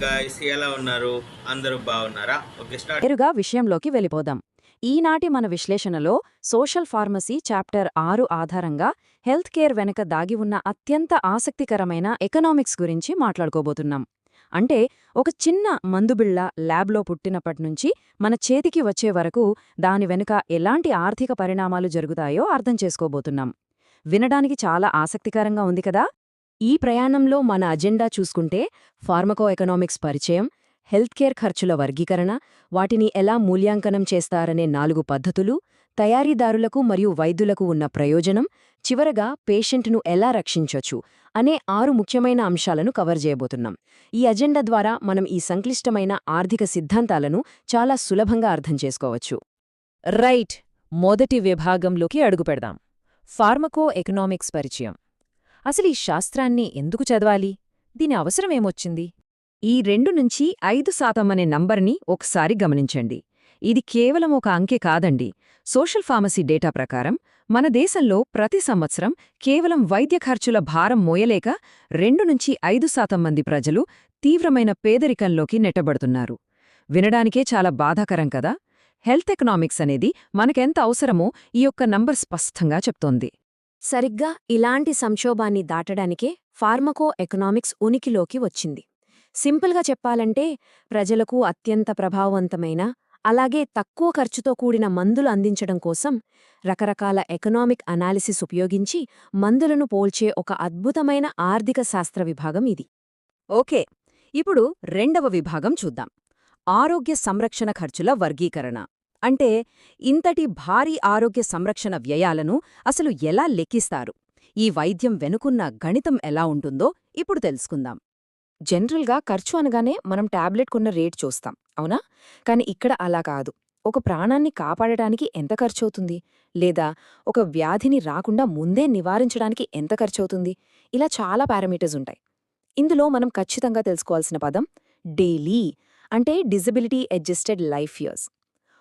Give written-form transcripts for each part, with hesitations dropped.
Guys ఎలా ఉన్నారు? అందరూ బాగున్నారా? Okay start. నేరుగా విషయంలోకి వెళ్ళిపోదాం. ఈనాటి మన విశ్లేషణలో సోషల్ ఫార్మసీ చాప్టర్ 6 ఆధారంగా హెల్త్ కేర్ వెనుక దాగి ఉన్న అత్యంత ఆసక్తికరమైన ఎకనామిక్స్ గురించి మాట్లాడుకోబోతున్నాం. అంటే ఒక చిన్న మందుబిళ్ళ ల్యాబ్లో పుట్టినప్పటినుంచి మన చేతికి వచ్చే వరకు దాని వెనుక ఎలాంటి ఆర్థిక పరిణామాలు జరుగుతాయో అర్థం చేసుకోబోతున్నాం. వినడానికి చాలా ఆసక్తికరంగా ఉంది కదా? ఈ ప్రయాణంలో మన అజెండా చూసుకుంటే ఫార్మకో ఎకనామిక్స్ పరిచయం, హెల్త్ కేర్ ఖర్చుల వర్గీకరణ, వాటిని ఎలా మూల్యాంకనం చేస్తారనే 4 పద్ధతులు, తయారీదారులకు మరియు వైద్యులకు ఉన్న ప్రయోజనం, చివరగా పేషెంట్ను ఎలా రక్షించొచ్చు అనే 6 ముఖ్యమైన అంశాలను కవర్ చేయబోతున్నాం. ఈ అజెండా ద్వారా మనం ఈ సంక్లిష్టమైన ఆర్థిక సిద్ధాంతాలను చాలా సులభంగా అర్థం చేసుకోవచ్చు. రైట్, మొదటి విభాగంలోకి అడుగుపెడదాం. ఫార్మకో ఎకనామిక్స్ పరిచయం. అసలు ఈ శాస్త్రాన్ని ఎందుకు చదవాలి? దీని అవసరమేమొచ్చింది? ఈ 2-5% అనే నంబర్ని ఒకసారి గమనించండి. ఇది కేవలం ఒక అంకె కాదండి. సోషల్ ఫార్మసీ డేటా ప్రకారం మన దేశంలో ప్రతి సంవత్సరం కేవలం వైద్య ఖర్చుల భారం మోయలేక 2-5% మంది ప్రజలు తీవ్రమైన పేదరికంలోకి నెట్టబడుతున్నారు. వినడానికే చాలా బాధాకరం కదా? హెల్త్ ఎకనామిక్స్ అనేది మనకెంత అవసరమో ఈ యొక్క నంబర్ స్పష్టంగా చెప్తోంది. సరిగ్గా ఇలాంటి సంక్షోభాన్ని దాటడానికే ఫార్మకో ఎకనామిక్స్ ఉనికిలోకి వచ్చింది. సింపుల్గా చెప్పాలంటే ప్రజలకు అత్యంత ప్రభావవంతమైన, అలాగే తక్కువ ఖర్చుతో కూడిన మందులు అందించడం కోసం రకరకాల ఎకనామిక్ అనాలిసిస్ ఉపయోగించి మందులను పోల్చే ఒక అద్భుతమైన ఆర్థిక శాస్త్ర విభాగం ఇది. ఓకే, ఇప్పుడు రెండవ విభాగం చూద్దాం. ఆరోగ్య సంరక్షణ ఖర్చుల వర్గీకరణ. అంటే ఇంతటి భారీ ఆరోగ్య సంరక్షణ వ్యయాలను అసలు ఎలా లెక్కిస్తారు? ఈ వైద్యం వెనుకున్న గణితం ఎలా ఉంటుందో ఇప్పుడు తెలుసుకుందాం. జనరల్గా ఖర్చు అనగానే మనం టాబ్లెట్కున్న రేట్ చూస్తాం, అవునా? కాని ఇక్కడ అలా కాదు. ఒక ప్రాణాన్ని కాపాడటానికి ఎంత ఖర్చవుతుంది, లేదా ఒక వ్యాధిని రాకుండా ముందే నివారించడానికి ఎంత ఖర్చవుతుంది, ఇలా చాలా పారామీటర్స్ ఉంటాయి. ఇందులో మనం ఖచ్చితంగా తెలుసుకోవాల్సిన పదం డైలీ, అంటే డిజబిలిటీ అడ్జస్టెడ్ లైఫ్ ఇయర్స్.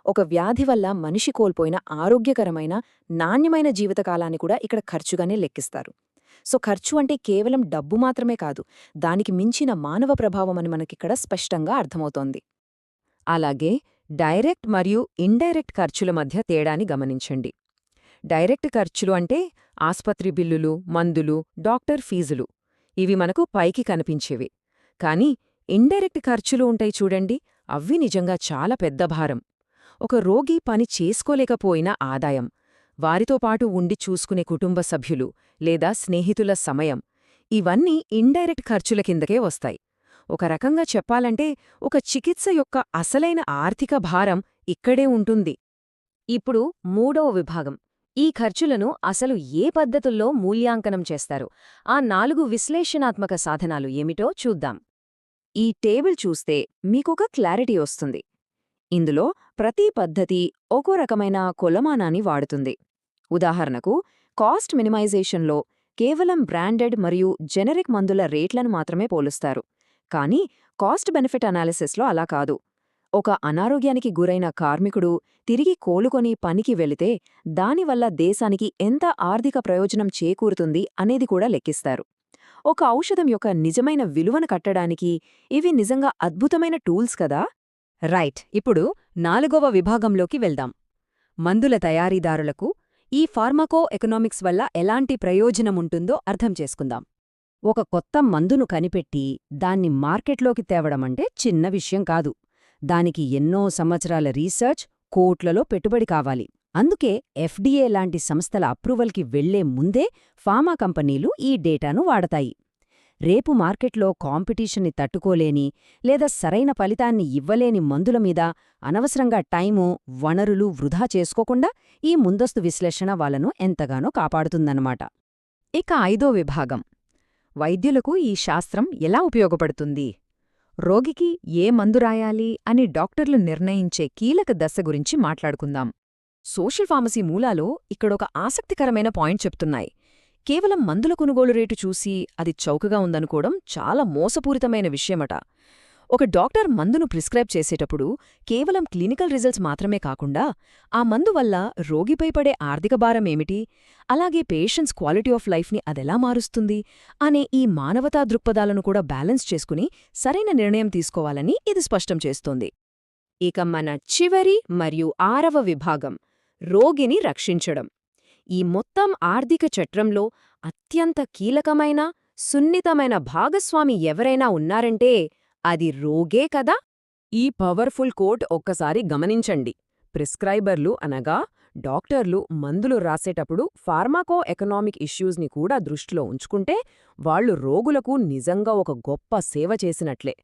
ఒక వ్యాధి వల్ల మనిషి కోల్పోయిన ఆరోగ్యకరమైన, నాణ్యమైన జీవితకాలాన్ని కూడా ఇక్కడ ఖర్చుగానే లెక్కిస్తారు. సో ఖర్చు అంటే కేవలం డబ్బు మాత్రమే కాదు, దానికి మించిన మానవ ప్రభావం అని మనకిక్కడ స్పష్టంగా అర్థమవుతోంది. అలాగే డైరెక్ట్ మరియు ఇండైరెక్ట్ ఖర్చుల మధ్య తేడాని గమనించండి. డైరెక్ట్ ఖర్చులు అంటే ఆస్పత్రి బిల్లులు, మందులు, డాక్టర్ ఫీజులు. ఇవి మనకు పైకి కనిపించేవి. కానీ ఇండైరెక్ట్ ఖర్చులు ఉంటాయి చూడండి, అవి నిజంగా చాలా పెద్ద భారం. ఒక రోగి పని చేసుకోలేకపోయిన ఆదాయం, వారితో పాటు ఉండి చూసుకునే కుటుంబ సభ్యులు లేదా స్నేహితుల సమయం, ఇవన్నీ ఇండైరెక్ట్ ఖర్చుల కిందకే వస్తాయి. ఒక రకంగా చెప్పాలంటే ఒక చికిత్స యొక్క అసలైన ఆర్థిక భారం ఇక్కడే ఉంటుంది. ఇప్పుడు మూడవ విభాగం. ఈ ఖర్చులను అసలు ఏ పద్ధతుల్లో మూల్యాంకనం చేస్తారు, ఆ 4 విశ్లేషణాత్మక సాధనాలు ఏమిటో చూద్దాం. ఈ టేబుల్ చూస్తే మీకొక క్లారిటీ వస్తుంది. ఇందులో ప్రతి పద్ధతి ఒక్కో రకమైన కొలమానాన్ని వాడుతుంది. ఉదాహరణకు కాస్ట్ మినిమైజేషన్లో కేవలం బ్రాండెడ్ మరియు జెనరిక్ మందుల రేట్లను మాత్రమే పోలుస్తారు. కానీ కాస్ట్ బెనిఫిట్ అనాలిసిస్లో అలా కాదు. ఒక అనారోగ్యానికి గురైన కార్మికుడు తిరిగి కోలుకొని పనికి వెళితే దానివల్ల దేశానికి ఎంత ఆర్థిక ప్రయోజనం చేకూరుతుంది అనేది కూడా లెక్కిస్తారు. ఒక ఔషధం యొక్క నిజమైన విలువను కట్టడానికి ఇవి నిజంగా అద్భుతమైన టూల్స్ కదా? రైట్, ఇప్పుడు 4వ విభాగంలోకి వెళ్దాం. మందుల తయారీదారులకు ఈ ఫార్మకో ఎకనామిక్స్ వల్ల ఎలాంటి ప్రయోజనముంటుందో అర్థం చేసుకుందాం. ఒక కొత్త మందును కనిపెట్టి దాన్ని మార్కెట్లోకి తేవడమంటే చిన్న విషయం కాదు. దానికి ఎన్నో సంవత్సరాల రీసెర్చ్, కోట్లలో పెట్టుబడి కావాలి. అందుకే FDA లాంటి సంస్థల అప్రూవల్కి వెళ్లే ముందే ఫార్మా కంపెనీలు ఈ డేటాను వాడతాయి. రేపు మార్కెట్లో కాంపిటీషన్ని తట్టుకోలేని లేదా సరైన ఫలితాన్ని ఇవ్వలేని మందుల మీద అనవసరంగా టైము, వనరులు వృధా చేసుకోకుండా ఈ ముందస్తు విశ్లేషణ వాళ్లను ఎంతగానో కాపాడుతుందన్నమాట. ఇక 5వ విభాగం. వైద్యులకు ఈ శాస్త్రం ఎలా ఉపయోగపడుతుంది? రోగికి ఏ మందు రాయాలి అని డాక్టర్లు నిర్ణయించే కీలక దశ గురించి మాట్లాడుకుందాం. సోషల్ ఫార్మసీ మూలాలో ఇక్కడొక ఆసక్తికరమైన పాయింట్ చెప్తున్నాయి. కేవలం మందుల కొనుగోలు రేటు చూసి అది చౌకగా ఉందనుకోవడం చాలా మోసపూరితమైన విషయమట. ఒక డాక్టర్ మందును ప్రిస్క్రైబ్ చేసేటప్పుడు కేవలం క్లినికల్ రిజల్ట్స్ మాత్రమే కాకుండా ఆ మందు వల్ల రోగిపై పడే ఆర్థిక భారం ఏమిటి, అలాగే పేషెంట్స్ క్వాలిటీ ఆఫ్ లైఫ్ని అదెలా మారుస్తుంది అనే ఈ మానవతా దృక్పథాలను కూడా బ్యాలెన్స్ చేసుకుని సరైన నిర్ణయం తీసుకోవాలని ఇది స్పష్టం చేస్తోంది. ఇక మన చివరి మరియు 6వ విభాగం రోగిని రక్షించడం. ఈ మొత్తం ఆర్థిక చట్రంలో అత్యంత కీలకమైన, సున్నితమైన భాగస్వామి ఎవరైనా ఉన్నారంటే అది రోగే కదా. ఈ పవర్ఫుల్ కోట్ ఒక్కసారి గమనించండి. ప్రిస్క్రైబర్లు అనగా డాక్టర్లు మందులు రాసేటప్పుడు ఫార్మాకో ఎకనామిక్ ఇష్యూస్ని కూడా దృష్టిలో ఉంచుకుంటే వాళ్లు రోగులకు నిజంగా ఒక గొప్ప సేవ చేసినట్లే.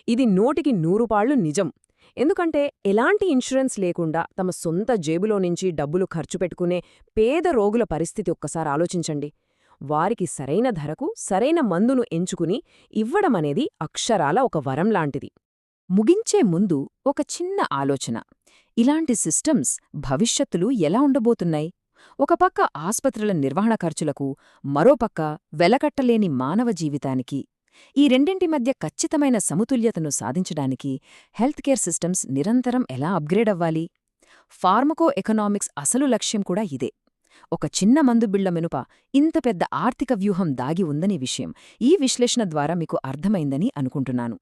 ఇది 100కి 100 నిజం. ఎందుకంటే ఎలాంటి ఇన్సూరెన్స్ లేకుండా తమ సొంత జేబులో నుంచి డబ్బులు ఖర్చు పెట్టుకునే పేద రోగుల పరిస్థితి ఒక్కసారి ఆలోచించండి. వారికి సరైన ధరకు సరైన మందును ఎంచుకుని ఇవ్వడమనేది అక్షరాల ఒక వరం లాంటిది. ముగించే ముందు ఒక చిన్న ఆలోచన. ఇలాంటి సిస్టమ్స్ భవిష్యత్తులు ఎలా ఉండబోతున్నాయి? ఒక పక్క ఆస్పత్రుల నిర్వహణ ఖర్చులకు, మరోపక్క వెలకట్టలేని మానవ జీవితానికి. ఈ రెండింటి మధ్య ఖచ్చితమైన సమతుల్యతను సాధించడానికి హెల్త్ కేర్ సిస్టమ్స్ నిరంతరం ఎలా అప్గ్రేడ్ అవ్వాలి? ఫార్మకో ఎకనామిక్స్ అసలు లక్ష్యం కూడా ఇదే. ఒక చిన్న మందు బిళ్ల మెనుప ఇంత పెద్ద ఆర్థిక వ్యూహం దాగి ఉందనే విషయం ఈ విశ్లేషణ ద్వారా మీకు అర్థమైందని అనుకుంటున్నాను.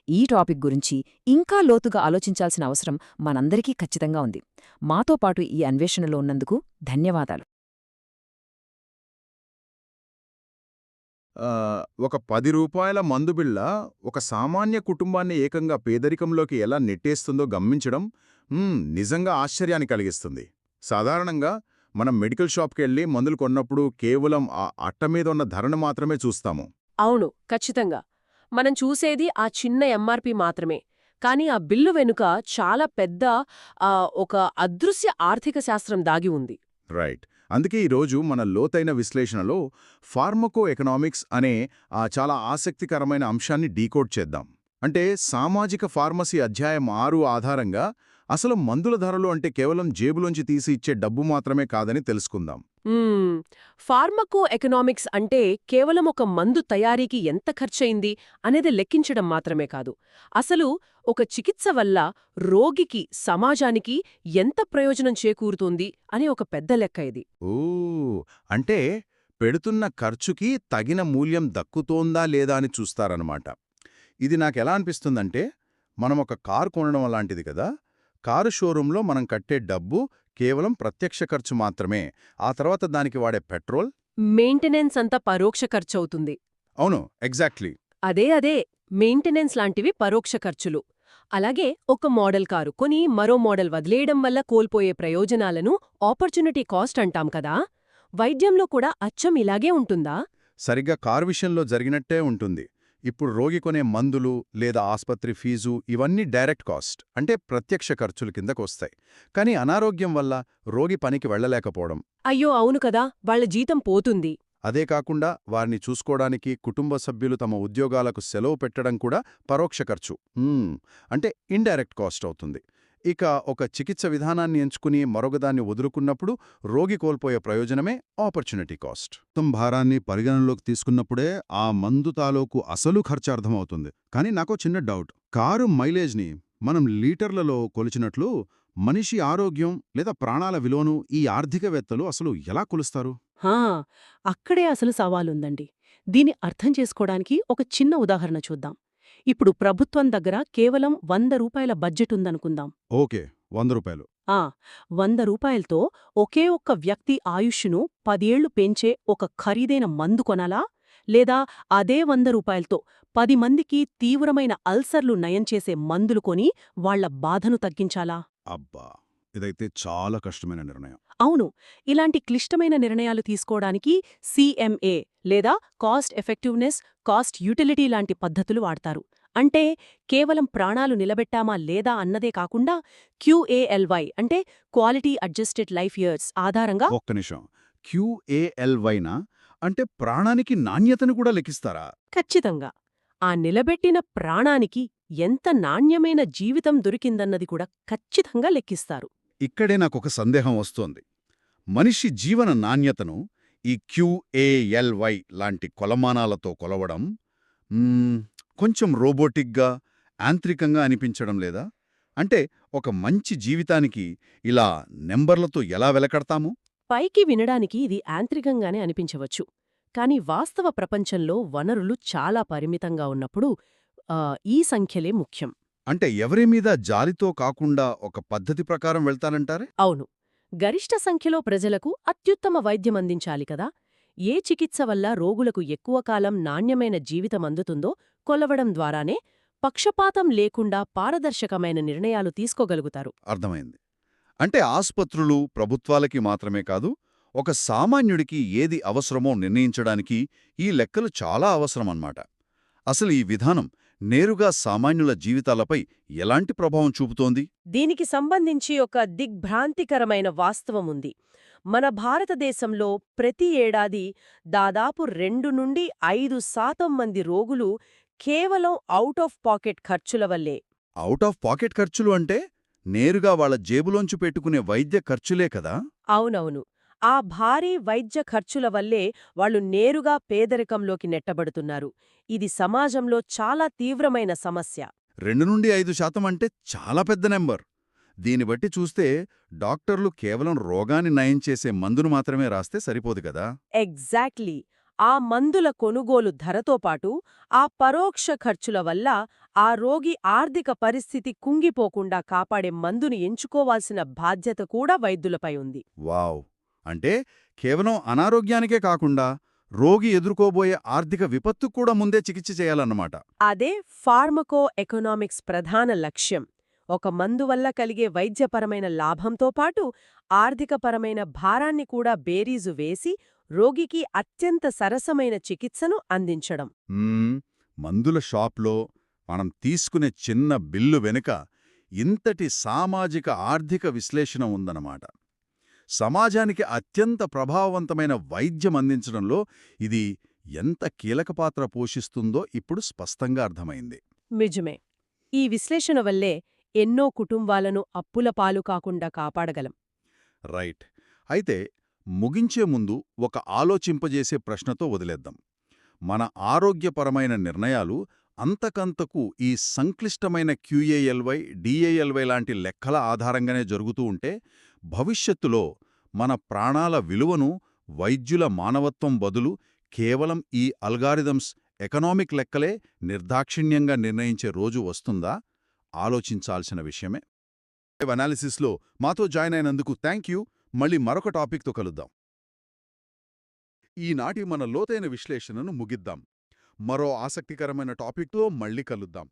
ఈ టాపిక్ గురించి ఇంకా లోతుగా ఆలోచించాల్సిన అవసరం మనందరికీ ఖచ్చితంగా ఉంది. మాతో పాటు ఈ అన్వేషణలో ఉన్నందుకు ధన్యవాదాలు. ఒక 10 రూపాయల మందు బిళ్ళ ఒక సామాన్య కుటుంబాన్ని ఏకంగా పేదరికంలోకి ఎలా నెట్టేస్తుందో గమనించడం నిజంగా ఆశ్చర్యాన్ని కలిగిస్తుంది. సాధారణంగా మనం మెడికల్ షాప్కెళ్ళి మందులు కొన్నప్పుడు కేవలం ఆ అట్ట మీద ఉన్న ధరను మాత్రమే చూస్తాము. అవును, ఖచ్చితంగా. మనం చూసేది ఆ చిన్న ఎంఆర్పి మాత్రమే. కానీ ఆ బిల్లు వెనుక చాలా పెద్ద ఒక అదృశ్య ఆర్థిక శాస్త్రం దాగి ఉంది. రైట్. అందుకే ఈరోజు మన లోతైన విశ్లేషణలో ఫార్మకో ఎకనామిక్స్ అనే చాలా ఆసక్తికరమైన అంశాన్ని డీకోడ్ చేద్దాం. అంటే సామాజిక ఫార్మసీ అధ్యాయం 6 ఆధారంగా అసలు మందుల ధరలు అంటే కేవలం జేబులోంచి తీసి ఇచ్చే డబ్బు మాత్రమే కాదని తెలుసుకుందాం. ఫార్మకో ఎకనామిక్స్ అంటే కేవలం ఒక మందు తయారీకి ఎంత ఖర్చయింది అనేది లెక్కించడం మాత్రమే కాదు. అసలు ఒక చికిత్స వల్ల రోగికి, సమాజానికి ఎంత ప్రయోజనం చేకూరుతుంది అనే ఒక పెద్ద లెక్క ఇది. అంటే పెడుతున్న ఖర్చుకి తగిన మూల్యం దక్కుతోందా లేదా అని చూస్తారనమాట. ఇది నాకెలా అనిపిస్తుందంటే, మనం ఒక కారు కొనడం లాంటిది కదా. కారు షోరూంలో మనం కట్టే డబ్బు కేవలం ప్రత్యక్ష ఖర్చు మాత్రమే. ఆ తర్వాత దానికి వాడే పెట్రోల్, మెయింటెనెన్స్ అంతా పరోక్ష ఖర్చవుతుంది. అవును, ఎగ్జాక్ట్లీ. అదే మెయింటెనెన్స్ లాంటివి పరోక్ష ఖర్చులు. అలాగే ఒక మోడల్ కారు కొని మరో మోడల్ వదిలేయడం వల్ల కోల్పోయే ప్రయోజనాలను ఆపర్చునిటీ కాస్ట్ అంటాం కదా. వైద్యంలో కూడా అచ్చం ఇలాగే ఉంటుందా? సరిగ్గా కారు విషయంలో జరిగినట్టే ఉంటుంది. ఇప్పుడు రోగి కొనే మందులు లేదా ఆస్పత్రి ఫీజు ఇవన్నీ డైరెక్ట్ కాస్ట్, అంటే ప్రత్యక్ష ఖర్చుల కిందకొస్తాయి. కానీ అనారోగ్యం వల్ల రోగి పనికి వెళ్లలేకపోవడం, అయ్యో అవును కదా, వాళ్ల జీతం పోతుంది. అదే కాకుండా వారిని చూసుకోవడానికి కుటుంబ సభ్యులు తమ ఉద్యోగాలకు సెలవు పెట్టడం కూడా పరోక్ష ఖర్చు, అంటే ఇండైరెక్ట్ కాస్ట్ అవుతుంది. ఇక ఒక చికిత్స విధానాన్ని ఎంచుకుని మరొకదాన్ని వదులుకున్నప్పుడు రోగి కోల్పోయే ప్రయోజనమే ఆపర్చునిటీ కాస్ట్. మొత్తం భారాన్ని పరిగణనలోకి తీసుకున్నప్పుడే ఆ మందు తాలూకు అసలు ఖర్చు అర్థమవుతుంది. కానీ నాకో చిన్న డౌట్. కారు మైలేజ్ని మనం లీటర్లలో కొలిచినట్లు మనిషి ఆరోగ్యం లేదా ప్రాణాల విలువను ఈ ఆర్థికవేత్తలు అసలు ఎలా కొలుస్తారు? అక్కడే అసలు సవాలుందండి. దీన్ని అర్థం చేసుకోవడానికి ఒక చిన్న ఉదాహరణ చూద్దాం. ఇప్పుడు ప్రభుత్వం దగ్గర కేవలం 100 రూపాయల బడ్జెట్ ఉందనుకుందాం. ఓకే, 100 రూపాయలు. 100 రూపాయలతో ఒకే ఒక్క వ్యక్తి ఆయుష్ను 10 ఏళ్లు పెంచే ఒక ఖరీదైన మందు కొనాలా? లేదా అదే 100 రూపాయలతో 10 మందికి తీవ్రమైన అల్సర్లు నయం చేసే మందులు కొని వాళ్ల బాధను తగ్గించాలా? అబ్బా, ఇదైతే చాలా కష్టమైన నిర్ణయం. అవును, ఇలాంటి క్లిష్టమైన నిర్ణయాలు తీసుకోవడానికి CMA లేదా కాస్ట్ ఎఫెక్టివ్నెస్, కాస్ట్ యూటిలిటీ లాంటి పద్ధతులు వాడతారు. అంటే కేవలం ప్రాణాలు నిలబెట్టామా లేదా అన్నదే కాకుండా QALY అంటే క్వాలిటీ అడ్జస్టెడ్ లైఫ్ ఇయర్స్ ఆధారంగా. ఒక్క నిమిషం, QALYనా? అంటే ప్రాణానికి నాణ్యతను కూడా లెక్కిస్తారా? ఖచ్చితంగా. ఆ నిలబెట్టిన ప్రాణానికి ఎంత నాణ్యమైన జీవితం దొరికిందన్నది కూడా ఖచ్చితంగా లెక్కిస్తారు. ఇక్కడే నాకొక సందేహం వస్తోంది. మనిషి జీవన నాణ్యతను ఈ QALY లాంటి కొలమానాలతో కొలవడం కొంచెం రోబోటిక్గా, యాంత్రికంగా అనిపించడం లేదా? అంటే ఒక మంచి జీవితానికి ఇలా నెంబర్లతో ఎలా వెలకడతాము? పైకి వినడానికి ఇది యాంత్రికంగానే అనిపించవచ్చు. కాని వాస్తవ ప్రపంచంలో వనరులు చాలా పరిమితంగా ఉన్నప్పుడు ఈ సంఖ్యలే ముఖ్యం. అంటే ఎవరి మీద జాలితో కాకుండా ఒక పద్ధతి ప్రకారం వెళ్తానంటారే? అవును. గరిష్ట సంఖ్యలో ప్రజలకు అత్యుత్తమ వైద్యమందించాలి కదా! ఏ చికిత్స వల్ల రోగులకు ఎక్కువ కాలం నాణ్యమైన జీవితం అందుతుందో కొలవడం ద్వారానే పక్షపాతం లేకుండా పారదర్శకమైన నిర్ణయాలు తీసుకోగలుగుతారు. అర్థమైంది. అంటే ఆస్పత్రులు, ప్రభుత్వాలకి మాత్రమే కాదు, ఒక సామాన్యుడికి ఏది అవసరమో నిర్ణయించడానికి ఈ లెక్కలు చాలా అవసరమన్నమాట. అసలు ఈ విధానం నేరుగా సామాన్యుల జీవితాలపై ఎలాంటి ప్రభావం చూపుతోంది? దీనికి సంబంధించి ఒక దిగ్భ్రాంతికరమైన వాస్తవముంది. మన భారతదేశంలో ప్రతి ఏడాది దాదాపు 2 నుండి 5% మంది రోగులు కేవలం ఔట్ ఆఫ్ పాకెట్ ఖర్చుల వల్లే. అవుట్ ఆఫ్ పాకెట్ ఖర్చులు అంటే నేరుగా వాళ్ళ జేబులోంచి పెట్టుకునే వైద్య ఖర్చులే కదా? అవునవును. ఆ భారీ వైద్య ఖర్చుల వల్లే వాళ్లు నేరుగా పేదరికంలోకి నెట్టబడుతున్నారు. ఇది సమాజంలో చాలా తీవ్రమైన సమస్య. 2 నుండి 5% అంటే చాలా పెద్ద నెంబర్. దీన్ని బట్టి చూస్తే డాక్టర్లు కేవలం రోగాన్ని నయం చేసే మందును మాత్రమే రాస్తే సరిపోదు కదా? ఎగ్జాక్ట్లీ. ఆ మందుల కొనుగోలు ధరతో పాటు ఆ పరోక్ష ఖర్చుల వల్ల ఆ రోగి ఆర్థిక పరిస్థితి కుంగిపోకుండా కాపాడే మందును ఎంచుకోవాల్సిన బాధ్యత కూడా వైద్యులపై ఉంది. వావ్! అంటే కేవలం అనారోగ్యానికే కాకుండా రోగి ఎదుర్కోబోయే ఆర్థిక విపత్తు కూడా ముందే చికిత్స చేయాలన్నమాట. అదే ఫార్మకో ఎకనామిక్స్ ప్రధాన లక్ష్యం. ఒక మందు వల్ల కలిగే వైద్యపరమైన లాభంతో పాటు ఆర్థికపరమైన భారాన్ని కూడా బేరీజు వేసి రోగికి అత్యంత సరసమైన చికిత్సను అందించడం. మందుల షాప్లో మనం తీసుకునే చిన్న బిల్లు వెనుక ఇంతటి సామాజిక ఆర్థిక విశ్లేషణ ఉందన్నమాట. సమాజానికి అత్యంత ప్రభావవంతమైన వైద్యం అందించడంలో ఇది ఎంత కీలక పాత్ర పోషిస్తుందో ఇప్పుడు స్పష్టంగా అర్థమైంది. నిజమే. ఈ విశ్లేషణ వల్లే ఎన్నో కుటుంబాలను అప్పుల పాలు కాకుండా కాపాడగలం. రైట్. అయితే ముగించే ముందు ఒక ఆలోచింపజేసే ప్రశ్నతో వదిలేద్దాం. మన ఆరోగ్యపరమైన నిర్ణయాలు అంతకంతకు ఈ సంక్లిష్టమైన క్యూఏఎల్వై, డిఏఎల్వై లాంటి లెక్కల ఆధారంగానే జరుగుతూ ఉంటే భవిష్యత్తులో మన ప్రాణాల విలువను వైద్యుల మానవత్వం బదులు కేవలం ఈ అల్గారిథమ్స్, ఎకనామిక్ లెక్కలే నిర్దాక్షిణ్యంగా నిర్ణయించే రోజు వస్తుందా? ఆలోచించాల్సిన విషయమే. అనాలిసిస్లో మాతో జాయిన్ అయినందుకు థ్యాంక్ యూ. మళ్ళీ మరొక టాపిక్తో కలుద్దాం. ఈనాటి మన లోతైన విశ్లేషణను ముగిద్దాం. మరో ఆసక్తికరమైన టాపిక్తో మళ్ళీ కలుద్దాం.